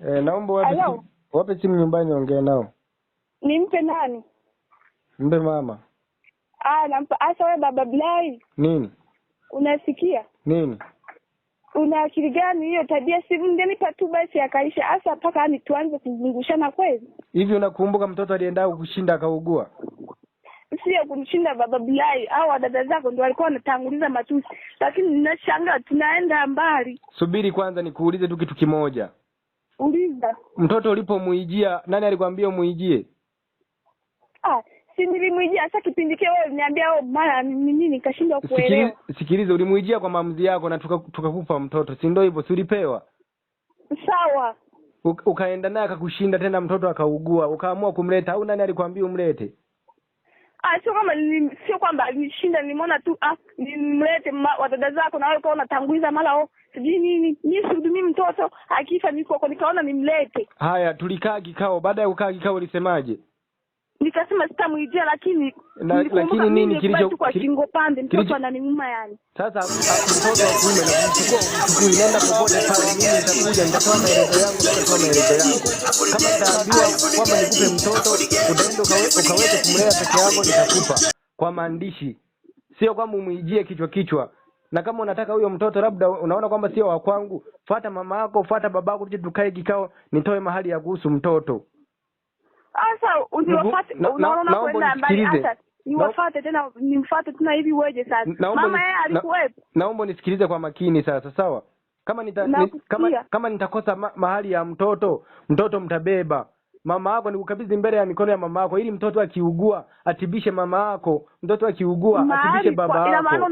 Naomba wape simu nyumbani ongea nao. Nimpe nani? Mpe mama. Nampa asa wewe baba Blai. Nini? Unasikia? Nini? Una akili gani hiyo tabia si mngenipa tu basi akaisha asa paka ni tuanze kuzungushana kweli? Hivi unakumbuka mtoto alienda kushinda akaugua? Sio kumshinda baba Blai au dada zako ndio walikuwa wanatanguliza matusi. Lakini ninashangaa tunaenda mbali. Subiri kwanza nikuulize tu kitu kimoja. Uliza. Mtoto ulipomuijia nani alikwambia umuijie? Si nilimuijia sasa kipindi kile wewe niambia mara nini nikashindwa kuelewa. Sikiliza ulimuijia kwa maamuzi yako na tukakupa mtoto. Si ndio hivyo? Si ulipewa? Sawa. Ukaenda naye akakushinda tena mtoto akaugua. Ukaamua kumleta au nani alikwambia umlete? Sio kwamba nishinda nimeona tu nimlete wadada zako na wewe ukaona unatanguliza mara sijui nini. Mimi sihudumii mtoto akifa niko nikaona nimlete. Haya tulikaa kikao. Baada ya kukaa kikao ulisemaje? Nikasema sitamuijia lakini nini kilicho kwa shingo pande mtoto ananiuma yani. Sasa mtoto wa kiume na kumchukua inaenda popote pale mimi nitakuja nitatoa maelezo yangu na nitatoa maelezo yako. Kama taambiwa kwamba nikupe mtoto utaenda ukaweke kumlea peke yako nitakupa kwa maandishi. Sio kwamba umuijie kichwa. Na kama unataka huyo mtoto labda unaona kwamba sio wa kwangu, fuata mama yako, fuata babako tuje tukae kikao nitoe mahali ya kuhusu mtoto. Sasa uniwafuate unaona kwenda mbali hata niwafuate tena nimfuate tena hivi weje sasa. Mama yeye alikuwepo. Naomba nisikilize kwa makini sasa, sawa? Kama nitakosa mahali ya mtoto mtabeba. Mama yako nikukabidhi mbele ya mikono ya mama yako ili mtoto akiugua atibishe mama yako, mtoto akiugua atibishe baba yako.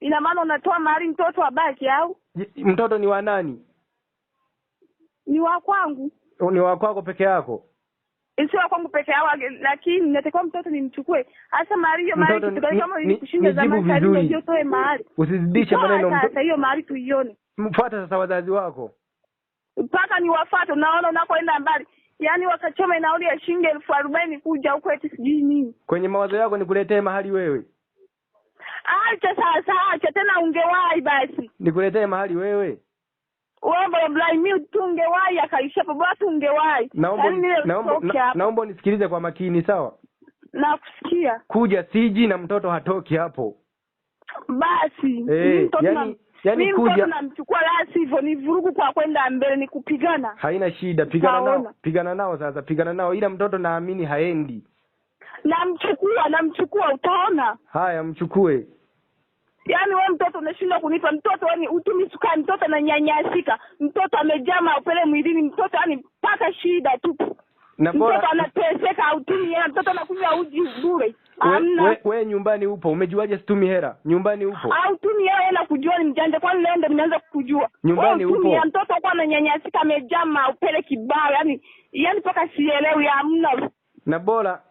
Ina maana unatoa mahali mtoto abaki au? Mtoto ni wa nani? Ni wa kwangu. Ni wa kwako peke yako? Sio kwangu peke yao lakini natakiwa mtoto nimchukue. Hasa Mario kama ni kushinda zamani ndio toe mahali. Usizidishe maneno sasa hiyo mahali tuione. Mfuata sasa wazazi wako. Mpaka niwafuate unaona unakoenda mbali. Yaani wakachoma nauli ya shilingi 40,000 kuja huko eti sijui nini. Kwenye mawazo yako nikuletee mahali wewe. Acha sasa acha tena ungewahi basi. Nikuletee mahali wewe. Wewe Blai mimi tungewahi akaisha baba tungewahi. Naomba nisikilize kwa makini sawa? Nakusikia. Kuja siji na mtoto hatoki hapo. Basi yani kuja namchukua la sivyo ni vurugu kwa kwenda mbele ni kupigana. Haina shida pigana nao sasa pigana nao ila mtoto naamini haendi. Namchukua utaona. Haya mchukue. Yaani wewe mtoto unashinda kunipa mtoto yani utumi sukari mtoto ananyanyasika mtoto amejama upele mwilini mtoto yani paka shida tu. Mtoto anateseka utumi yeye mtoto anakunywa uji bure. Wewe nyumbani upo umejuaje situmi hera? Nyumbani upo. Utumi yeye na kujua ni mjanja kwani leo ndio mnaanza kujua. Nyumbani upo. Mtoto kwa ananyanyasika amejama upele kibao yani paka sielewi hamna.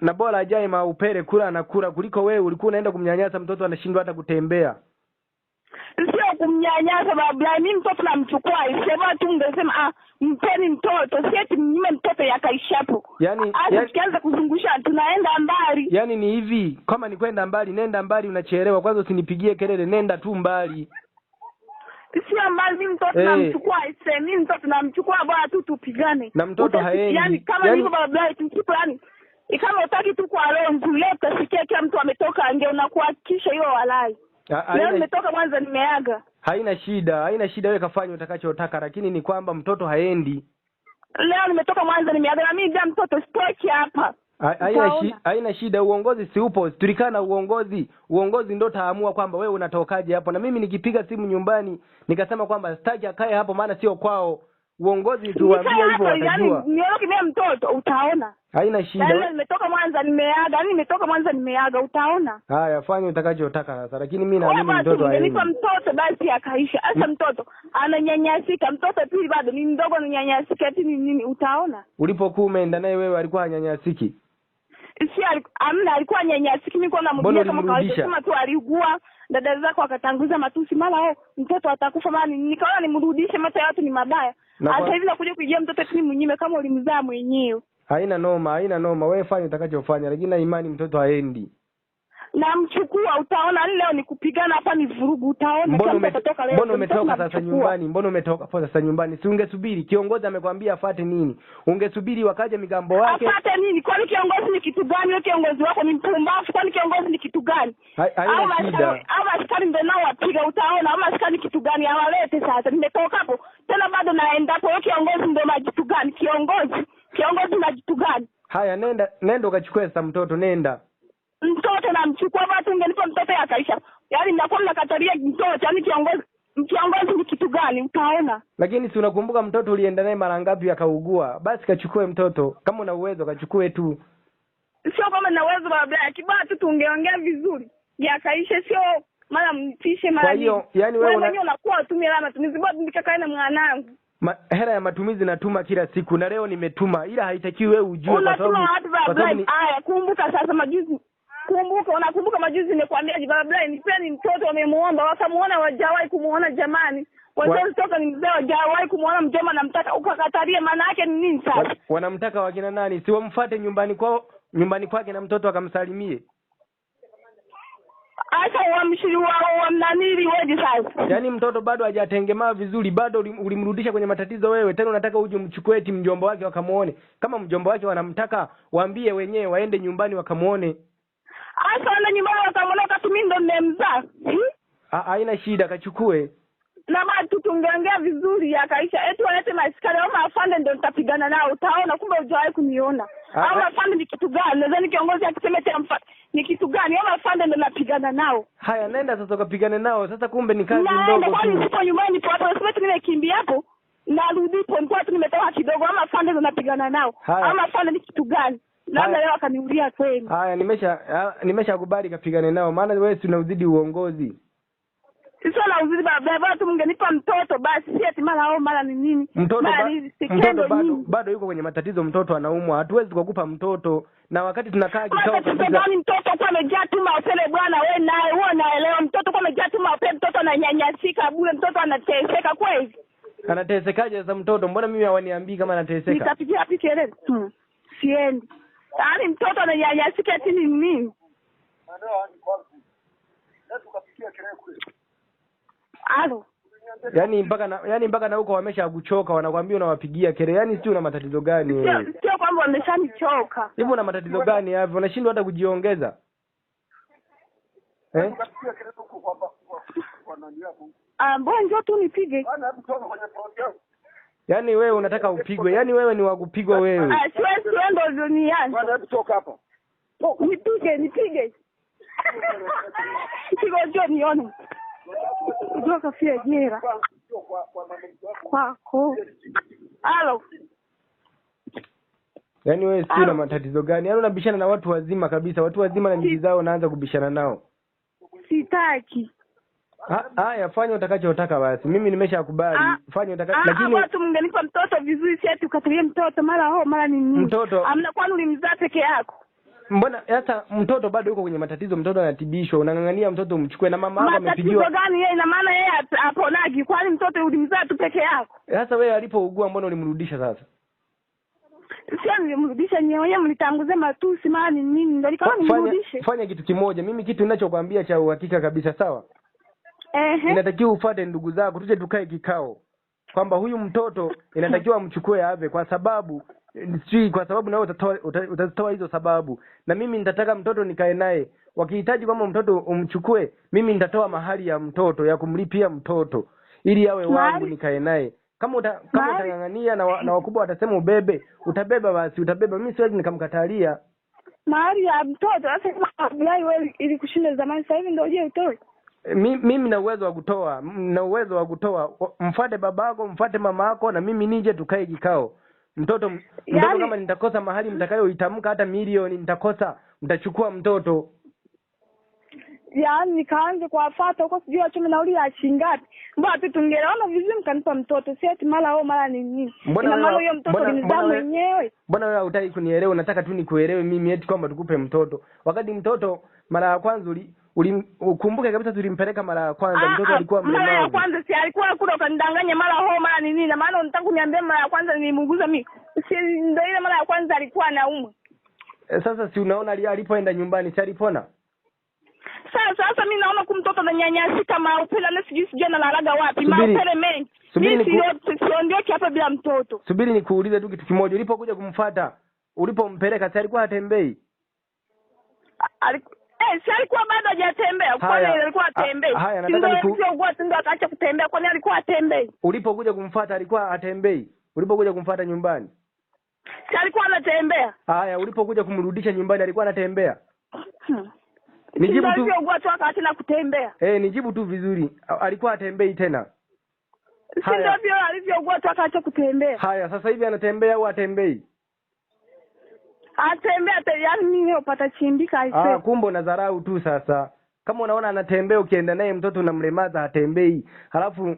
Na bora ajaye maupele kula anakula kuliko wewe ulikuwa unaenda kumnyanyasa mtoto anashindwa hata kutembea. Sio kumnyanyasa baba mimi mtoto namchukua isema tu ungesema mpeni mtoto sieti mnyime mtoto yakaishapo. Yaani tukianza kuzungusha tunaenda mbali. Yaani ni hivi kama ni kwenda mbali nenda mbali unachelewa kwanza usinipigie kelele nenda tu mbali. Sio mbali mimi mtoto namchukua mimi mtoto namchukua bora tu tupigane. Na mtoto haendi. Yaani kama hivyo baba tusipo yani kama utaki tu kwa leo leo utasikia kila mtu ametoka angeona kuhakikisha hiyo walai. Leo nimetoka kwanza nimeaga. Haina shida wewe kafanya utakachotaka lakini ni kwamba mtoto haendi. Leo nimetoka Mwanza nimeaga na mimi mtoto sitoki hapa. Haina shida uongozi si upo. Tulikana uongozi ndio taamua kwamba wewe unatokaje hapo na mimi nikipiga simu nyumbani nikasema kwamba sitaki akae hapo maana sio kwao. Uongozi tuwaambia hivyo watajua. Yaani nioke mimi mtoto utaona. Haina shida. Leo nimetoka Mwanza nimeaga utaona. Haya fanya utakachotaka sasa lakini mimi naamini mtoto haendi. Nipa mtoto basi akaisha. Asa mtoto ananyanyasika mtoto pili bado ni mdogo ananyanyasika eti nini utaona. Ulipokuwa umeenda naye wewe alikuwa hanyanyasiki. Alikuwa nyanyasiki mimi kwa namjia kama kawaida sema tu aliugua dada zako akatanguza matusi mara mtoto atakufa maana nikaona nimrudishe mata ya watu ni mabaya. Hata hivi nakuja kujia mtoto tu mnyime kama ulimzaa mwenyewe. Haina noma wewe fanya utakachofanya lakini na imani mtoto haendi. namchukua, utaona leo ni kupigana hapa ni vurugu, utaona. Mbona umetoka sasa nyumbani? Mbona umetoka hapo sasa nyumbani? Si ungesubiri kiongozi amekwambia afuate nini? Ungesubiri wakaje migambo wake. Afuate nini? Kwani kiongozi ni kitu gani? Wewe kiongozi wako ni mpumbavu, kwani kiongozi ni kitu gani? Haina shida. Ama askari ndio nao wapiga, utaona. Ama askari ni kitu gani? Hawalete sasa. Nimetoka hapo. Tena bado naenda hapo. Wewe kiongozi ndio majitu gani? Kiongozi majitu gani? Haya, nenda ukachukue sasa mtoto, nenda. Mtoto namchukua, watu ungenipa mtoto yakaisha. Yaani mnakuwa mnakatalia mtoto, yaani kiongozi ni kitu gani? Utaona. Lakini si unakumbuka mtoto ulienda naye mara ngapi akaugua? Basi kachukue mtoto. Kama una uwezo kachukue tu. Sio kama na uwezo baba, kibaya tu tungeongea vizuri. Yakaisha, sio mara mtishe mara. Kwa hiyo yani wewe unakuwa utumie la matumizi, bado nikakae na mwanangu. Hela ya matumizi natuma kila siku na leo nimetuma, ila haitakiwi wewe ujue kwa sababu haya. Kumbuka sasa majuzi. Unakumbuka majuzi nimekwambia baba nipeni mtoto, wamemuomba wakamuona, wajawahi kumuona jamani. Wazazi toka ni mzee, wajawahi kumuona mjomba, namtaka ukakataria, maana yake ni nini sasa? Wanamtaka wakina nani? Si wamfuate nyumbani kwake na mtoto akamsalimie. Acha wamnanili weje sasa. Yaani mtoto bado hajatengemaa vizuri, bado ulimrudisha kwenye matatizo wewe. Tena unataka uje mchukue eti mjomba wake wakamuone. Kama mjomba wake wanamtaka, waambie wenyewe waende nyumbani wakamuone. Asa wana nyumbani wakamuone, wakati mimi ndo nimemzaa. Haina shida, kachukue. Na bado tungeongea vizuri yakaisha. Eti walete maskari au afande ndio nitapigana nao. Utaona kumbe hujawahi kuniona. Au afande ni kitu gani? Nadhani kiongozi akisema tena ni kitu gani? Au afande ndio napigana nao. Haya, nenda sasa ukapigane nao. Sasa kumbe ni kazi ndogo tu. Kwani sipo nyumbani kwa hapo, sema nimekimbia hapo. Narudi hapo nilikuwa tu nimetoka kidogo, ama afande ndio napigana nao. Ama afande ni kitu gani? Labda leo akaniulia kweli. Haya, nimeshakubali kapigane nao, maana wewe si unauzidi uongozi. Sio na uzidi baba tu, mngenipa mtoto basi, si eti mara ni nini? Mtoto bado yuko kwenye matatizo, mtoto anaumwa. Hatuwezi kukupa mtoto na wakati tunakaa kikao kabisa. Mtoto kwa amejaa tu maopele bwana, wewe naye wewe unaelewa, mtoto kwa amejaa tu maopele, mtoto ananyanyasika bure, mtoto anateseka kweli. Anatesekaje sasa mtoto? Mbona mimi hawaniambii kama anateseka? Nitapigia wapi kelele? Siendi. Yaani mtoto ananyanyasika eti ni nini? Alo. Yaani mpaka na huko wameshakuchoka, wanakuambia unawapigia kelele. Yaani si una matatizo gani wewe? Sio kwamba wameshanichoka. Hivi una matatizo gani hapo? Unashindwa hata kujiongeza. Mbona njoo tu nipige? Yaani wewe unataka upigwe. Yaani wewe ni wa kupigwa wewe. Siwezi ndo duniani. Bwana hebu toka hapa. Nipige. Kigo njoo nione. Njoo kafia jera. Kwako. Halo. Yaani wewe si una matatizo gani? Yaani unabishana na watu wazima kabisa. Watu wazima na ndugu zao unaanza kubishana nao. Sitaki. Haya, fanya utakachotaka basi. Mimi nimeshakubali. Fanya lakini watu mngenipa mtoto vizuri, si eti ukatalie mtoto mara ni nini? Mtoto. Amna, kwani ulimzaa peke yako? Mbona sasa mtoto bado yuko kwenye matatizo, mtoto anatibishwa, unangangania mtoto umchukue na mama yako amepigiwa. Matatizo gani yeye? Na maana yeye aponagi, kwani mtoto ulimzaa tu peke yako? Sasa wewe alipougua mbona ulimrudisha sasa? Sio nilimrudisha, nyewe mlitanguze matusi mara ni nini? Ndio kama nimrudishe. Fanya kitu kimoja, mimi kitu ninachokuambia cha uhakika kabisa, sawa? Inatakiwa ufuate ndugu zako, tuje tukae kikao kwamba huyu mtoto inatakiwa amchukue ave, kwa sababu na utatoa hizo sababu, na mimi nitataka mtoto nikae naye. Wakihitaji kwamba mtoto umchukue, mimi nitatoa mahali ya mtoto ya kumlipia mtoto ili awe wangu nikae naye. Kama utangangania na wakubwa watasema ubebe, utabeba basi utabeba. Mimi siwezi nikamkatalia mahali ya mtoto. Sasa kama wewe ili kushinda zamani, sasa hivi ndio uje utoe. Mimi na uwezo wa kutoa, mfuate babako, mfuate mamako, na mimi nije tukae kikao. Mtoto kama nitakosa mahali mtakayoitamka hata milioni nitakosa, mtachukua mtoto. Yaani nikaanze kuwafuata huko, sijui achome nauli ya shingapi. Mbona tu tungeona vizuri mkanipa mtoto, si eti mara nini? Ina maana huyo mtoto alimzaa mwenyewe. Mbona wewe hutaki kunielewa? Unataka tu nikuelewe mimi eti kwamba tukupe mtoto. Wakati mtoto mara ya kwanza ukumbuke kabisa tulimpeleka mara ya kwanza, mtoto alikuwa mlemavu. Mara ya kwanza si alikuwa kule, ukanidanganya mara nini? Na maana unataka kuniambia mara ya kwanza nilimuguza mimi. Si ndio ile mara ya kwanza alikuwa anaumwa. Sasa si unaona alipoenda nyumbani si alipona? Sasa mimi naona kumtoto ananyanyasika maupele na sijui analalaga wapi. Maupele mengi. Mimi siondoki hapa bila mtoto. Subiri nikuulize tu kitu kimoja. Ulipokuja kumfuata, ulipompeleka si alikuwa hatembei? Si alikuwa bado hajatembea. Kwani alikuwa atembei? Haya, nataka ndio akaacha kutembea. Kwani alikuwa atembei? Ulipokuja kumfuata alikuwa atembei? Ulipokuja kumfuata nyumbani? Si alikuwa anatembea. Haya, ulipokuja kumrudisha nyumbani alikuwa anatembea? Nijibu tu. Ndio ugua tu akaacha na kutembea. Nijibu tu vizuri. Alikuwa atembei tena? Si ndio alivyougua tu akaacha kutembea. Haya, sasa hivi anatembea au atembei? Atembea yaani mimi upata chimbika aise. Kumbe unadharau tu sasa. Kama unaona anatembea ukienda naye mtoto unamlemaza hatembei. Halafu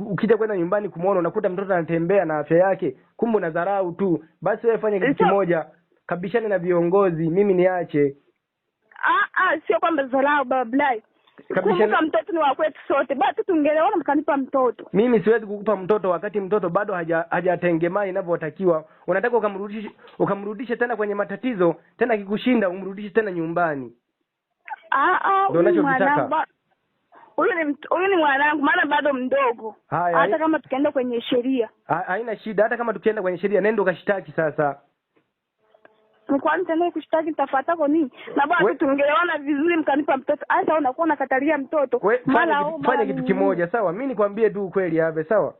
ukija kwenda nyumbani kumuona unakuta mtoto anatembea na afya yake. Kumbe unadharau tu. Basi wewe fanya kitu kimoja. Kabishane na viongozi, mimi niache. Sio kwamba dharau bablai. Kumbuka mtoto ni wa kwetu sote. Basi tungeelewana mkanipa mtoto. Mimi siwezi kukupa mtoto wakati mtoto bado hajatengemaa inavyotakiwa. Unataka ukamrudishe tena kwenye matatizo, tena kikushinda umrudishe tena nyumbani. Ndio ninachotaka. Huyu ni mwanangu maana bado mdogo. Hata kama tukaenda kwenye sheria. Haina shida, hata kama tukienda kwenye sheria nenda ukashtaki sasa. Kwani tena kushtaki tafuata kwa nini? Na bado tungeelewana vizuri mkanipa mtoto. Sasa unakuwa unakatalia mtoto. Fanya kitu kimoja, sawa? Mimi nikwambie tu ukweli hapa, sawa?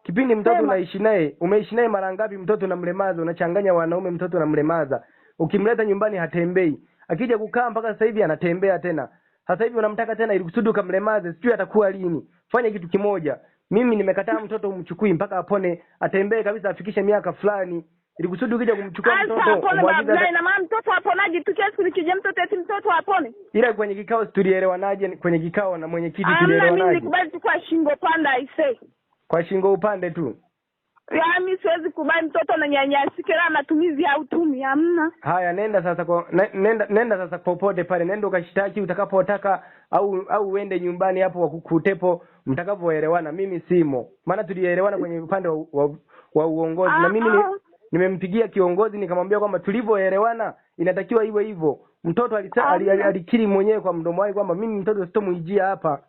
Kipindi mtoto unaishi naye, umeishi naye mara ngapi mtoto unamlemaza, unachanganya wanaume mtoto unamlemaza. Ukimleta nyumbani hatembei. Akija kukaa mpaka sasa hivi anatembea tena. Sasa hivi unamtaka tena ili kusudi ukamlemaze, sijui atakuwa lini. Fanya kitu kimoja. Mimi nimekataa mtoto umchukui mpaka apone, atembee kabisa afikishe miaka fulani. Ili kusudi ukija kumchukua mtoto umwagiza na mama mtoto aponaje tu kiasi kulikija mtoto eti mtoto apone. Ila kwenye kikao tulielewanaje kwenye kikao na mwenyekiti tulielewanaje? Mimi nikubali tu kwa shingo panda aisee. Kwa shingo upande tu. Mimi siwezi kubali mtoto ananyanyasika na matumizi ya utumi hamna. Haya nenda sasa nenda sasa popote pale, nenda ukashtaki utakapotaka au uende nyumbani hapo wakukutepo mtakapoelewana. Mimi simo. Maana tulielewana kwenye upande wa uongozi na mimi nimempigia kiongozi nikamwambia kwamba tulivyoelewana inatakiwa iwe hivyo. Mtoto alikiri mwenyewe kwa mdomo wake kwamba mimi mtoto sitomuijia hapa.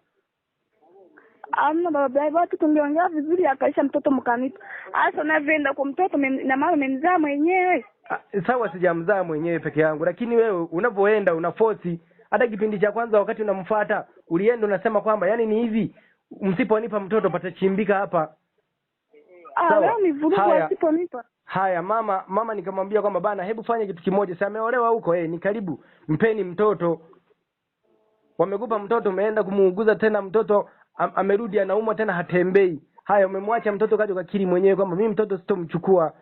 Baba watu tungeongea vizuri akaisha mtoto mkanipa. Sasa navenda kwa mtoto na mama amemzaa mwenyewe. Sawa, sijamzaa mwenyewe peke yangu, lakini wewe unapoenda unaforce. Hata kipindi cha kwanza wakati unamfuata ulienda unasema kwamba yani ni hivi, msiponipa mtoto patachimbika hapa. Leo ni vurugu wasiponipa. Haya mama nikamwambia kwamba bana hebu fanya kitu kimoja. Sasa ameolewa huko ni karibu, mpeni mtoto. Wamekupa mtoto umeenda kumuuguza tena mtoto amerudi anaumwa tena hatembei. Haya umemwacha mtoto kaja ukakiri mwenyewe kwamba mimi mtoto sitomchukua.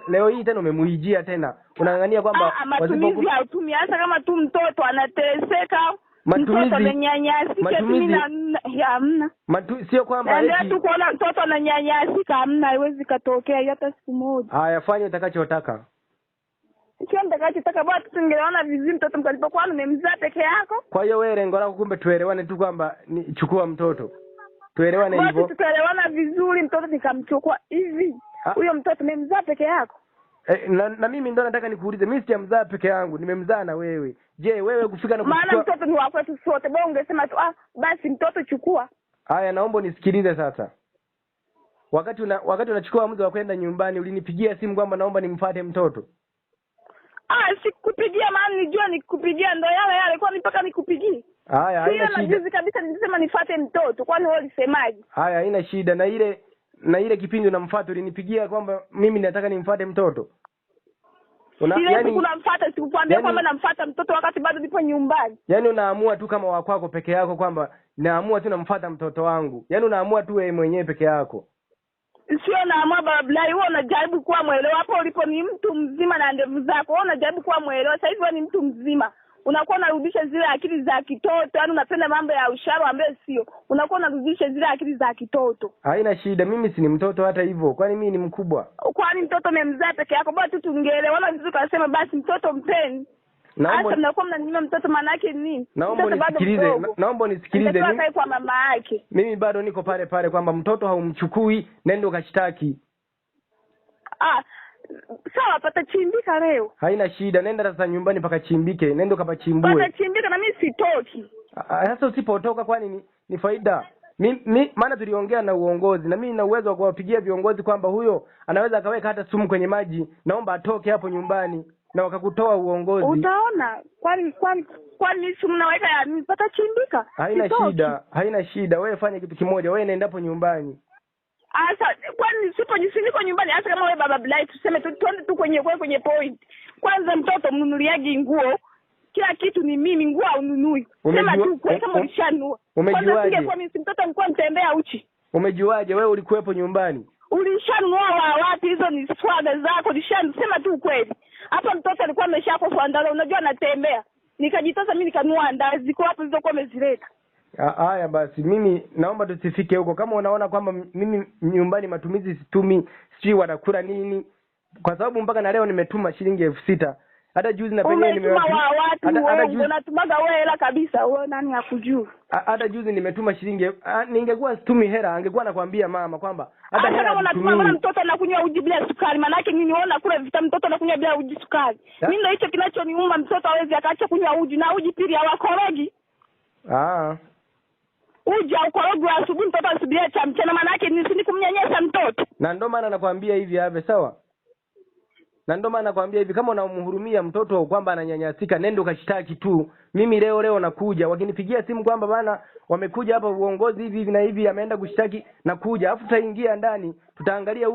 Leo hii tena umemuijia tena. Unang'ania kwamba matumizi ya utumi hasa kama tu mtoto anateseka. Mtoto ananyanyasika mimi hamna. Sio kwamba eti tu kuona mtoto ananyanyasika hamna, haiwezi katokea hata siku moja. Haya fanya utakachotaka. Sio nitakachotaka bwana, tungeelewana vizuri mtoto mkalipo kwa nimemzaa peke yako. Kwa hiyo wewe lengo lako kumbe tuelewane tu kwamba chukua mtoto. Tuelewane hivyo. Tuelewana vizuri mtoto nikamchukua hivi. Huyo mtoto nimemzaa peke yako. Na mimi ndo nataka nikuulize, mimi sijamzaa peke yangu, nimemzaa na wewe. Je, wewe kufika na kuchukua? Maana mtoto ni wa kwetu sote. Bwana ungesema tu basi mtoto chukua. Haya naomba nisikilize sasa. Wakati unachukua muda wa kwenda nyumbani ulinipigia simu kwamba naomba nimfuate mtoto. Sikupigia maana nijua nikupigia ndo yale kwa mpaka nikupigie. Haya haina shida. Juzi kabisa nilisema nifuate mtoto. Kwani wewe ulisemaje? Haya haina shida. Na ile kipindi unamfuata ulinipigia kwamba mimi nataka nimfuate mtoto. Yaani unamfuata sikukwambia kwamba namfuata mtoto wakati bado nipo nyumbani. Yaani unaamua tu kama wakwako peke yako kwamba naamua tu namfuata mtoto wangu. Yaani unaamua tu wewe mwenyewe peke yako. Sio naamua bablai, wewe unajaribu kuwa mwelewa. Hapo ulipo ni mtu mzima na ndevu zako. Wewe unajaribu kuwa mwelewa. Sasa hivi wewe ni mtu mzima. Unakuwa unarudisha zile akili za kitoto. Yaani unapenda mambo ya usharo ambaye sio. Unakuwa unarudisha zile akili za kitoto. Haina shida, mimi si ni mtoto hata hivyo. Kwani mimi ni mkubwa? Kwani mtoto umemzaa peke yako? Bado tu tungeelewana vizuri kasema basi mtoto mpeni. Hata mnakuwa mnanyima mtoto maana yake nini? Naomba nisikilize. Mimi kwa mama yake. Mimi bado niko pale kwamba mtoto haumchukui, nenda ukashtaki. Sawa, patachimbika leo. Haina shida, nenda sasa nyumbani pakachimbike, nenda kapachimbue. Patachimbika na mimi sitoki. Sasa usipotoka kwani ni faida? Maana tuliongea na uongozi na mimi nina uwezo wa kuwapigia viongozi kwamba huyo anaweza akaweka hata sumu kwenye maji, naomba atoke hapo nyumbani na wakakutoa uongozi. Kwani sumu naweka ya nipata chimbika? Haina shida. Wewe fanya kitu kimoja, wewe nenda hapo nyumbani. Asa kwani niko nyumbani, hasa kama wewe baba Blai tuseme tuende tu kwenye point. Kwanza mtoto mnunuliaje nguo? Kila kitu ni mimi, nguo ununui. Sema tu kwa kama ulishanua. Umejuaje? Kwa mimi mtoto alikuwa mtembea uchi. Umejuaje? Wewe ulikuwepo nyumbani? Ulishanua wapi? Hizo ni swaga zako. Sema tu kweli. Hapa mtoto alikuwa ameshakofa ndala, unajua anatembea. Nikajitosa mimi nikanua andazi ziko hapo zilizokuwa amezileta. Haya basi, mimi naomba tusifike huko. Kama unaona kwamba mimi nyumbani matumizi situmi, sijui wanakula nini, kwa sababu mpaka na leo nimetuma shilingi 6,000. Hata juzi na penyewe unatumaga wewe hela kabisa, wewe nani akujua? Hata juzi nimetuma shilingi, ningekuwa situmi hela angekuwa nakwambia mama kwamba hata hela unatuma mtoto anakunywa uji bila sukari. Maana yake niniona kule vita mtoto anakunywa bila uji sukari. Mimi ndio hicho kinachoniuma, mtoto hawezi akaacha kunywa uji, na uji pili hawakorogi. Uji ukorogi wa asubuhi, mtoto asubuhi cha mchana, maana yake ni kumnyanyesha mtoto. Na ndio maana nakwambia hivi ave, sawa? Na ndio maana nakwambia hivi, kama unamhurumia mtoto kwamba ananyanyasika, nenda ukashtaki tu. Mimi leo nakuja. Wakinipigia simu kwamba bana wamekuja hapa uongozi hivi na hivi, ameenda kushtaki, nakuja. Alafu tutaingia ndani, tutaangalia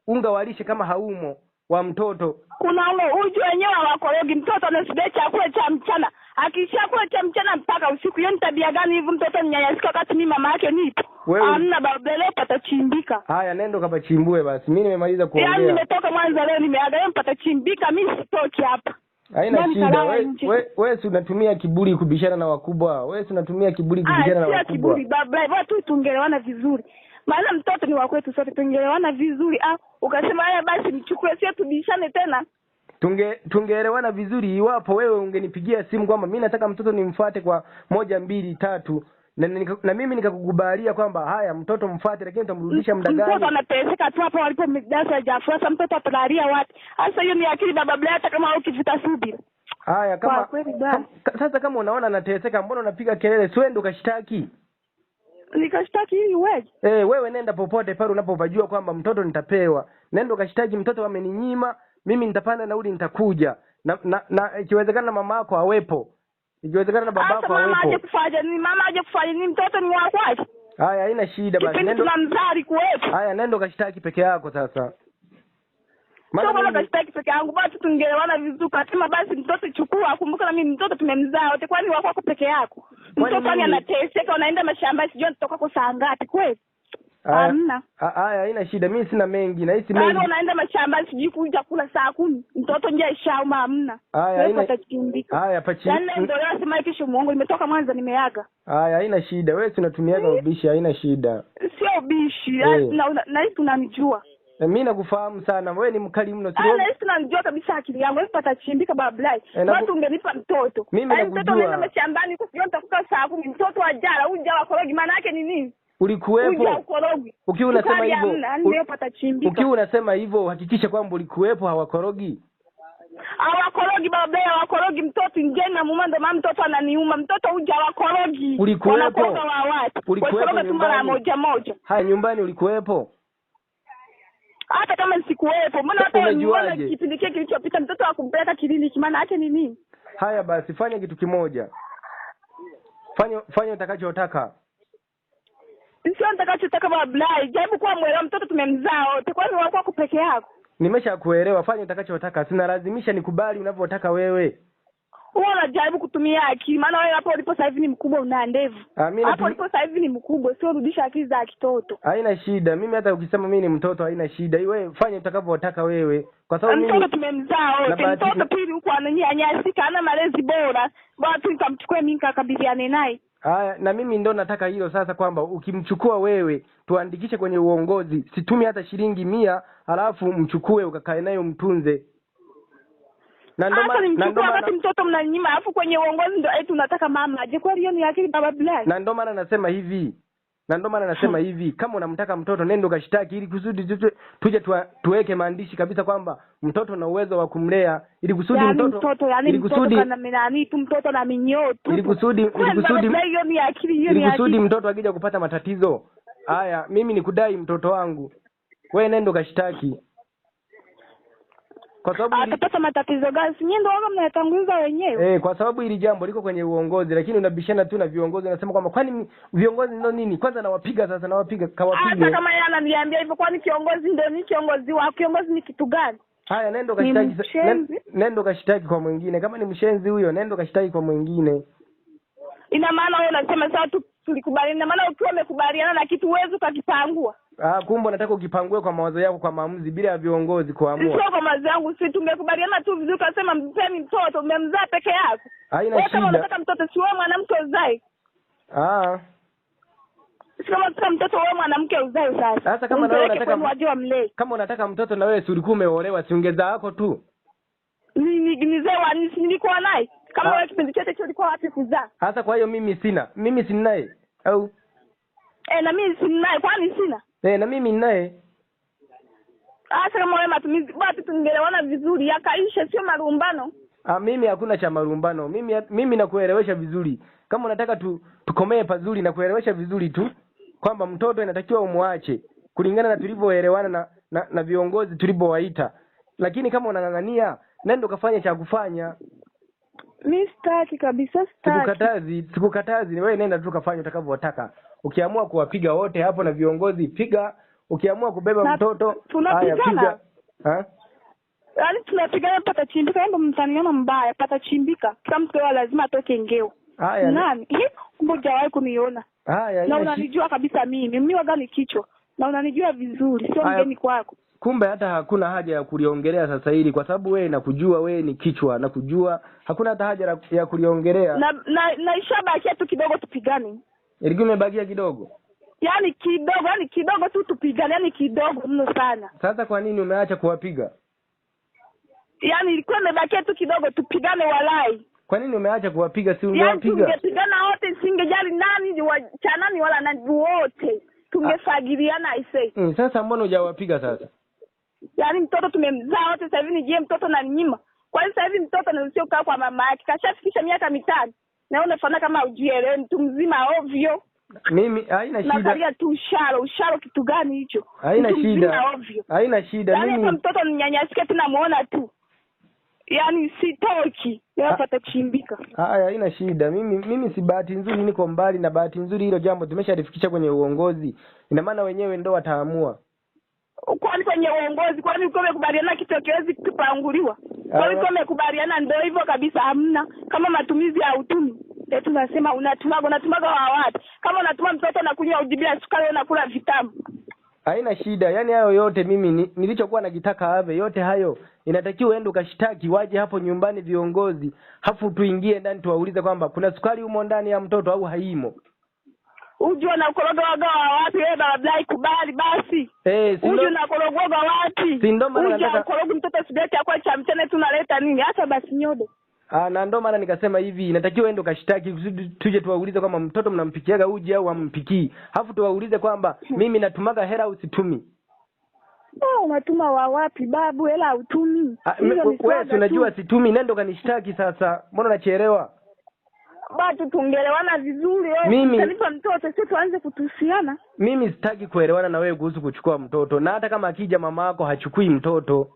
unga walishe kama haumo wa mtoto. Kuna ule uji wenyewe wakorogi, mtoto anasubiri chakula cha mchana. Akishakula cha mchana mpaka usiku. Hiyo ni tabia gani hivi mtoto anyanyasika wakati mimi mama yake nipo? Hamna baba, leo patachimbika. Haya, nenda kapachimbue basi. Mimi nimemaliza kuongea. Yaani nimetoka Mwanza leo nimeaga, leo patachimbika, mimi sitoki hapa. Haina shida. Wewe si unatumia kiburi kubishana na wakubwa. Wewe si unatumia kiburi kubishana na wakubwa. Sio kiburi baba, watu tungeelewana vizuri. Maana mtoto ni wa kwetu sote, tungeelewana vizuri. Ukasema haya basi mchukue, sio tubishane tena. Tungeelewana vizuri iwapo wewe ungenipigia simu kwamba mimi nataka mtoto nimfuate kwa 1 2 3 na mimi nikakukubalia kwamba haya mtoto mfuate, lakini utamrudisha muda gani? Mtoto anateseka tu hapo walipo midasa hajafuata, mtoto atalalia wapi? Sasa hiyo ni akili baba Blai, hata kama ukivuta subira. Haya, sasa kama unaona anateseka, mbona unapiga kelele? Siende ukashtaki. Nikashtaki hili wewe? Wewe nenda popote pale unapopajua kwamba mtoto nitapewa. Nenda ukashtaki, mtoto ameninyima, mimi nitapanda nauli nitakuja. Na ikiwezekana mama yako awepo. Ikiwezekana na baba yako awepo. Mama aje kufanya nini? Mtoto ni wako wapi? Haya, haina shida basi. Nenda tunamzari kuwepo. Haya, nenda ukashtaki peke yako sasa. Maana kashtaki peke yangu basi tungeelewana vizuri. Kasema basi mtoto chukua, kumbuka na mimi mtoto tumemzaa wote, kwani wako wako peke yako? Mtoto kwani anateseka, unaenda mashamba sijui nitoka kwa saa ngapi kweli? Hamna. Haya, haina shida. Mimi sina mengi na hisi mengi. Bado unaenda mashamba sijui kuja kula saa 10. Mtoto nje ishauma hamna. Haya, haina. Haya, Yaani ndio lazima kisha muongo nimetoka Mwanza nimeaga. Haya, haina shida. Wewe tunatumiaga ubishi, haina shida. Sio ubishi, na hisi unanijua. Mimi nakufahamu sana. Wewe ni mkali mno. Na hisi unanijua kabisa akili yangu. Wewe patachimbika baba Blai. Watu ungenipa mtoto. Mtoto anaenda mashambani kwa sio nitakuka saa 10. Mtoto ajala, uja wakorogi, maana yake ni nini? Ulikuwepo. Ukiwa unasema hivyo. Ukiwa unasema hivyo hakikisha kwamba ulikuwepo, hawakorogi. Hawakorogi baba, hawakorogi mtoto njeni na mumando mama mtoto ananiuma. Mtoto uja wakorogi. Ulikuwepo. Ulikuwepo mara moja. Haya, nyumbani ulikuwepo? Hata kama sikuwepo, mbona hata niona kipindi kile kilichopita mtoto akumpeleka kliniki, maana yake ni nini? Haya basi, fanya kitu kimoja. Fanya utakachotaka. Sio nitakachotaka baba Blai. Jaribu kuwa mwelewa, mtoto tumemzaa wote. Kwani wako peke yako? Nimeshakuelewa, fanya utakachotaka. Sina lazimisha nikubali unavyotaka wewe. Wewe unajaribu kutumia akili, maana wewe hapo ulipo sasa hivi ni mkubwa, una ndevu. Hapo ulipo sasa hivi ni mkubwa, sio rudisha akili za kitoto. Haina shida. Mimi hata ukisema mimi ni mtoto haina shida. Wewe fanya utakavyotaka wewe. Kwa sababu mimi mtoto tumemzaa wote. Mtoto pili huko ananyanyasika, ana malezi bora. Bora tu nikamchukue mimi nikakabiliane naye. Haya, na mimi ndo nataka hilo sasa, kwamba ukimchukua wewe tuandikishe kwenye uongozi, situmi hata shilingi 100, alafu mchukue ukakae naye umtunze. Na ndo wakati mtoto mnanyima, alafu kwenye uongozi ndio eti unataka mama aje. Kwa hiyo ni akili baba Blai. Na ndo maana nasema hivi. Na ndio maana nasema hivi, kama unamtaka mtoto nenda ukashtaki ili kusudi tuje tuweke maandishi kabisa kwamba mtoto na uwezo wa kumlea, ili kusudi mtoto ili kusudi kana menani tu mtoto na minyoo tu, ili kusudi mtoto akija kupata matatizo haya, mimi nikudai mtoto wangu, wewe nenda ukashtaki. Kwa sababu atapata matatizo gani? Si ndio wao mnayatanguliza wenyewe. Kwa sababu hili jambo liko kwenye uongozi, lakini unabishana tu na viongozi, unasema kwamba kwani viongozi ndio nini? Kwanza nawapiga, sasa nawapiga, kawapige. Hata kama yeye ananiambia hivyo, kwani kiongozi ndio ni kiongozi wako? Kiongozi ni kitu gani? Haya, nenda ukashtaki kwa mwingine. Kama ni mshenzi huyo, nenda ukashtaki kwa mwingine. Ina maana wewe unasema sasa tulikubaliana, ina maana ukiwa umekubaliana na kitu uwezo ukakipangua. Kumbe nataka ukipangue kwa mawazo yako, kwa maamuzi bila ya viongozi kuamua. Sio kwa mawazo yangu, si tungekubaliana tu vizuri, ukasema mpeni mtoto, umemzaa peke yako. Haina shida. Unataka mtoto, si wewe mwanamke uzae. Sio kama mtoto wewe mwanamke uzae sasa. Sasa kama na wewe unataka kama unataka mtoto na wewe si ulikuwa umeolewa, si ungezaa wako tu. Nizewa nilikuwa naye. Kama wewe kipindi chote ulikuwa wapi kuzaa? Sasa kwa hiyo mimi sinaye au? Na mimi sinaye, kwani sina? Na mimi ninaye. Sasa kama wewe matumizi bado tungeelewana vizuri, yakaisha, sio marumbano. Mimi hakuna cha marumbano. Mimi nakuelewesha vizuri. Kama unataka tukomee pazuri na kuelewesha vizuri tu kwamba mtoto inatakiwa umwache kulingana na tulivyoelewana na viongozi tulivyowaita. Lakini kama unang'ang'ania, nenda ukafanya cha kufanya. Mimi sitaki kabisa, sitaki. Sikukatazi, wewe nenda tu kafanya utakavyotaka. Ukiamua kuwapiga wote hapo na viongozi, piga. Ukiamua kubeba mtoto, haya piga. Yaani tunapigana pata chimbika, ndio mtaniona mbaya, pata chimbika. Kila mtu lazima atoke ngeo. Haya. Nani? Ngoja wahi kuniona. Haya. Na unanijua kabisa mimi waga ni kichwa. Na unanijua vizuri, sio mgeni kwako. Kumbe hata hakuna haja ya kuliongelea sasa hili, kwa sababu wewe nakujua, wewe ni kichwa, nakujua. Hakuna hata haja ya kuliongelea. Na ishabakia tu kidogo tupigane. Ilikuwa imebakia kidogo. Yaani kidogo tu tupigane, yani kidogo mno sana. Sasa kwa nini umeacha kuwapiga? Yaani ilikuwa imebakia tu kidogo tupigane walai. Kwa nini umeacha kuwapiga? Si ungewapiga? Yaani tungepigana wote, singejali nani chanani wala nani, wote tungefagiliana aisee. Sasa mbona hujawapiga sasa? Yaani mtoto tumemzaa wote, sasa hivi nije mtoto na nyima. Kwa hiyo sasa hivi mtoto anasio kaa kwa mama yake, kashafikisha miaka 5. Na unafanya kama ujielewe, mtu mzima ovyo. Mimi haina shida. Naangalia tu usharo kitu gani hicho? Haina shida. Haina shida. Yaani mimi mtoto ninyanyasike tunamuona tu. Yaani sitoki, napata chimbika. Haina shida. Mimi si bahati nzuri niko mbali, na bahati nzuri hilo jambo tumeshalifikisha kwenye uongozi. Ina maana wenyewe ndio wataamua. Kwani kwenye uongozi, kwani uko umekubaliana kitu kiwezi kupanguliwa? Kwani uko umekubaliana ndio hivyo kabisa, hamna. Kama matumizi ya utumi, ndio tunasema unatumaga wa watu. Kama unatuma mtoto na kunywa uji bila sukari, unakula vitamu. Haina shida. Yaani hayo yote mimi nilichokuwa nakitaka ave yote hayo inatakiwa uende ukashtaki, waje hapo nyumbani viongozi, hafu tuingie ndani tuwaulize kwamba kuna sukari humo ndani ya mtoto au haimo. Ujue na koroga waga wapi wewe babla ikubali basi. Ujue na koroga wapi? Si ndo maana nataka koroga mtoto sideti kwa cha mchana tunaleta nini? Hata basi nyodo. Na ndo maana nikasema hivi inatakiwa uende ukashtaki tuje tuwaulize kwamba mtoto mnampikiaga uji au hampikii. Hafu tuwaulize kwamba mimi natumaga hela au situmi. Unatuma wa wapi babu, hela utumi? Wewe tunajua situmi, nenda kanishtaki sasa. Mbona unachelewa? Bado tungeelewana vizuri wewe. Utanipa mtoto sisi tuanze kutusiana. Mimi sitaki kuelewana na wewe kuhusu kuchukua mtoto, na hata kama akija mama yako hachukui mtoto.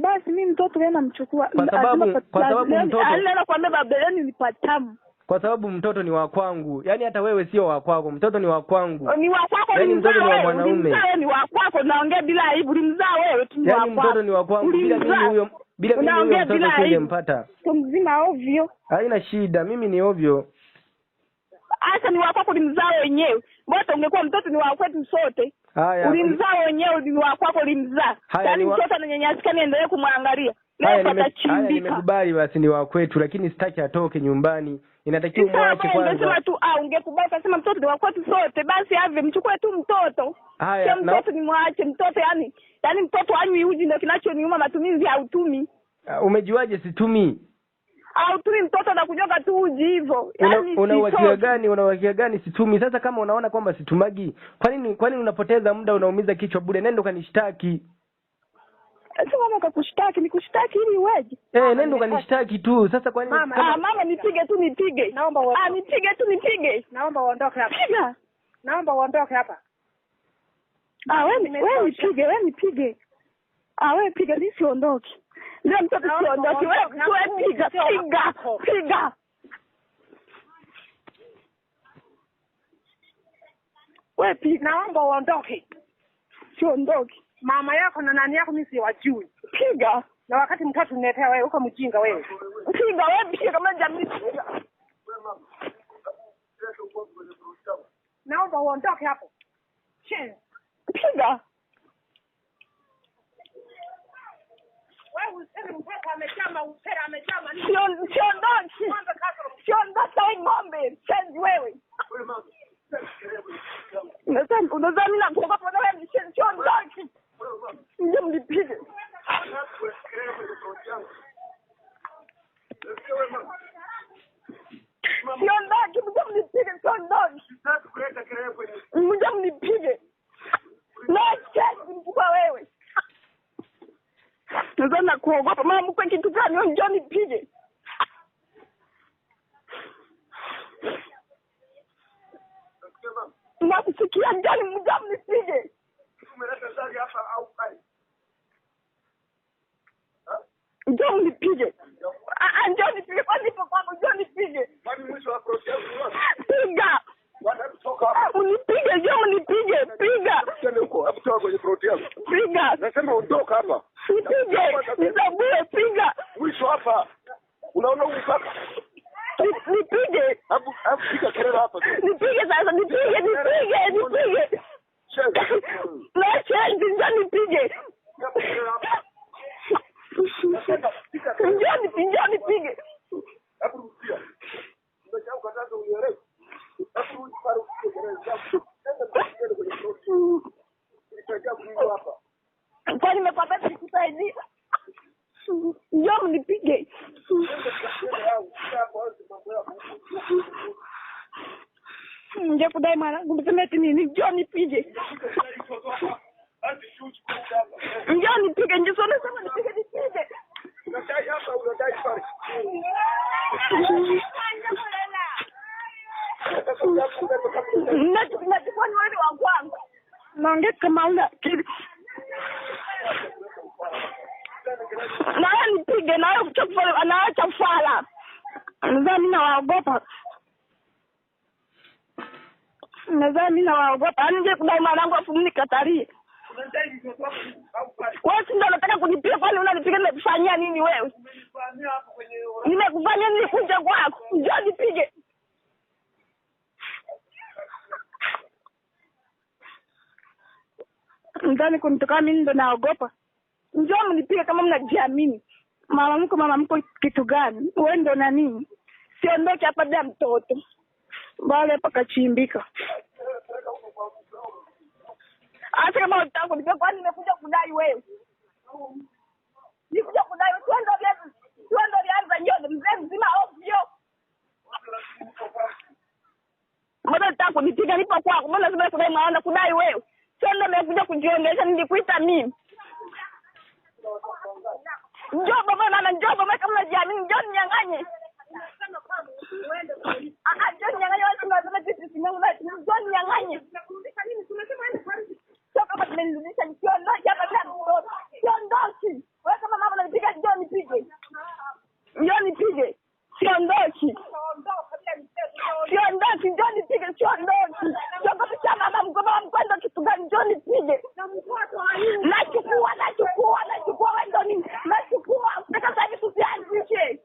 Basi mimi mtoto leo namchukua. Kwa sababu mtoto alina kwambia babeleni ni patamu. Kwa sababu mtoto ni wa kwangu. Yaani hata wewe sio wa kwako, mtoto ni wa kwangu. Ni wa kwako, yaani mtoto ni wa mwanaume. Ni wa kwako, naongea bila aibu, ulimzaa wewe tu. Yaani mtoto ni wa kwangu, bila mimi huyo mtoto singempata. Mzima ovyo. Haina shida, mimi ni ovyo. Hata ni wa kwako, ulimzaa wenyewe. Mbona ungekuwa mtoto ni wa kwetu sote? Ulimzaa wenyewe, ni wa kwako ulimzaa. Yaani mtoto ananyanyasika, niendelee kumwangalia. Nimekubali basi ni wa kwetu, lakini sitaki atoke nyumbani. Inatakiwa mwache kwanza. Ungesema tu ungekubali kusema mtoto ni wa kwetu sote, basi ave mchukue tu mtoto. Sio mtoto ni mwache mtoto, yani mtoto anywi uji ndio kinachoniuma, matumizi ya utumi. Umejuaje situmi? Au tu mtoto na kunyoka tu uji hivyo. Unawakia gani situmi? Sasa kama unaona kwamba situmagi, kwa nini unapoteza muda, unaumiza kichwa bure? Nenda kanishtaki. Sasa mama kakushtaki, nikushtaki ili uweje? Nenda kanishtaki tu. Sasa kwa nini? Mama nipige tu nipige. Naomba nipige tu nipige. Naomba uondoke hapa. Piga. Naomba uondoke hapa. Wewe nipige, wewe nipige. Wewe piga mimi siondoki. Ndio mtoto siondoki. Wewe piga. Wewe piga. Naomba uondoke. Siondoki. Mama yako na nani yako mimi siwajui. Piga. Na wakati mtoto uniletea wewe uko mjinga wewe. Piga wewe piga kama jamii piga. Naomba uondoke hapo. Piga. Wewe useme mtoto amechama, usera amechama. Siondoki. Siondoki ng'ombe. Shenzi wewe. Unazaa mimi nakuogopa na wewe siondoki. Ndio mlipige. Siondoki, ndio mlipige siondoki. Ndio mlipige. Na shenzi mkubwa wewe. Unazaa nakuogopa mama mkwe kitu gani? Njoo nipige. Nakusikia ndani mja mnipige. Umeleta zari hapa au kai? Njoo nipige. Njoo nipige kwa nipo kwangu, njoo nipige. Kwani mwisho wa process ni piga. Wanatoka hapa. Unipige, njoo unipige, piga. Sema huko, hapo toka kwenye process. Piga. Nasema ondoka hapa. Nipige. Nisabuhe, piga. Mwisho hapa. Unaona huko hapa. Nipige. Hapo piga kelele hapa. Nipige sasa, nipige. Na shenzi, njoo nipige. Njoo nipige. Hapo rudia. Unajua ukataza unielewe. Hapo uparu hapa. Kwani nimepata kukusaidia? Njoo nipige. Nje kudai mwanangu mseme eti nini? Njoo nipige. Njoo nipige, njoo sema nipige. Unadai hapa, unadai pale. Nachukua ni wewe wa kwangu. Naongea kama una akili. Na nipige na wewe kuchafua, anaacha fala. Nadhani mimi nawaogopa. Nje kudai mwanangu afu mnikatalie. Wewe si ndio unataka kunipiga, kwani unanipiga nimekufanyia nini wewe? Nimekufanyia nini kuja kwako? Njoo nipige. Ndani kunitoka mimi ndo naogopa. Njoo mnipige kama mnajiamini. Mama mko kitu gani? Wewe ndo nani? Siondoke hapa bila mtoto. Bale paka chimbika. Hata kama unataka kunipiga, kwani nimekuja kudai wewe? Nikuja kudai wewe, tuende lianza nyote mzee mzima ovyo. Mbona unataka kunipiga nipo kwako? Mbona unasema kudai maana kudai wewe? Sio ndio nimekuja kujiongelesha, nilikuita mimi. Njoo baba kama unajiamini, njoo ninyang'anye. Njoo ninyang'anye watu wanasema sisi njoo ninyang'anye. Sio kama tumenirudisha nikiondoka hapa bila mtoto. Siondoki. Wewe kama mama unanipiga, njoo nipige. Njoo nipige. Siondoki. Njoo nipige, siondoki. Sio kama mama mkwenda kitu gani, njoo nipige. Nachukua wewe ndo nini? Nachukua. Ukitaka sasa hivi tusianzishe.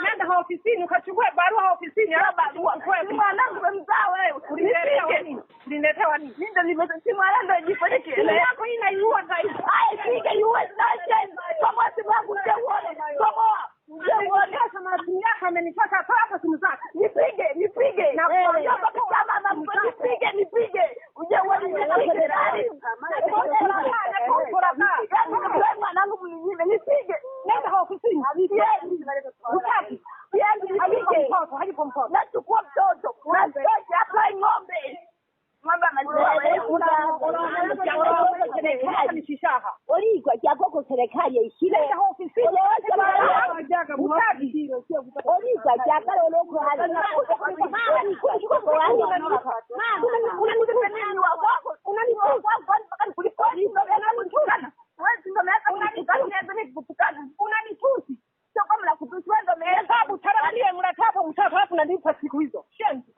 Nenda ofisini ukachukue barua ofisini. Mwanangu mzaa wewe. Uliletewa nini? Ndio nimesema mwanangu ajipeleke. Ile yako inaiua zaidi. Piga iue zaidi. Kama simu yangu uone. Kama simu yako amenipaka hapa simu zako. Nipige. Na kwa kama Olisa jakala oloko hali. Mama ni kwa kwa wangu mama unanipenda wako unanipa mpaka kuliponi ndio unanitukana. Wewe ndio meweka unanitukana unaweza kutukana. Unanitusi. Sio kama la kutusi wewe ndio meweka hapo taralie mnataka mtatu hapo unanipa siku hizo. Shenzi.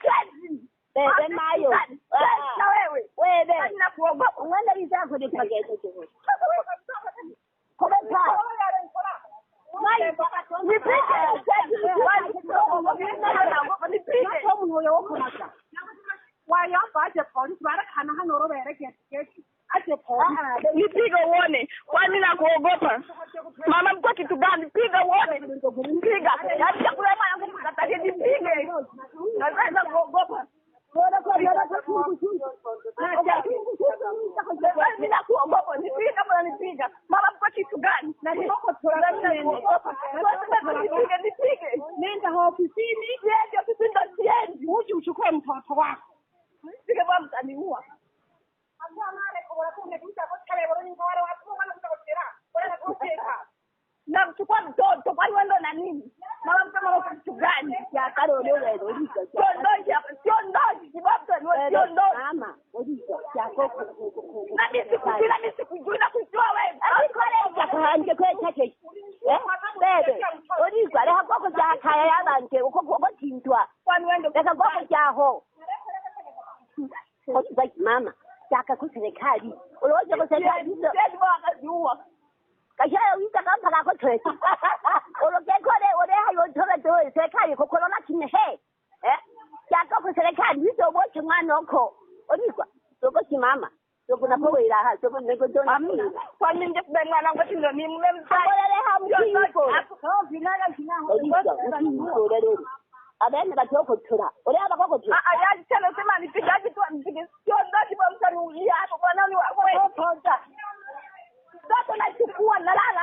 Shenzi. Bebe mayo. Na wewe. Wewe na kuogopa. Unaenda izako ndio pagete hicho. Komenta. Nipiga uone kwani na kuogopa mama mko kitu gani piga uone piga hata kula yangu mkataje nipige naweza kuogopa bora kwa na kuogopa nipiga kama nipiga mama mko kitu gani na niko kuogopa nipige nenda ofisini ndio tusinda siendi uje uchukue mtoto wako nipige baba mtaniua na mchukua mtoto kwa hiyo ndo na nini mama mtama kwa kitu gani ya karo leo leo sio ndoji sio ndoji mama odizo yako na mimi sikujua na kujua wewe alikuwa kanje kwa chake bebe odizo ale hakoko ja kaya yabanje uko kintwa kwani wende kakako jaho mama Jaka kwa serikali. Unawaje kwa serikali hizo? Ndio wakajua. Kashaya wita kama kako twete. Unokeko ole hayo toka toa serikali kwa corona kinehe. Jaka kwa serikali hizo wote mwana uko. Onikwa. Soko simama. Soko na powe ila ha. Soko nego jona. Kwa nini nje kubengana na ngozi ndio mimi mmemtai. Ole hamkiko. Hapo vinala vinao. Abene batoko tura. Ole aba koko tura. Yaani tena sema nipigaje tu nipige. Sio ndani kwa mtarudia hapo kwa nani wa wewe. Sasa nachukua nalala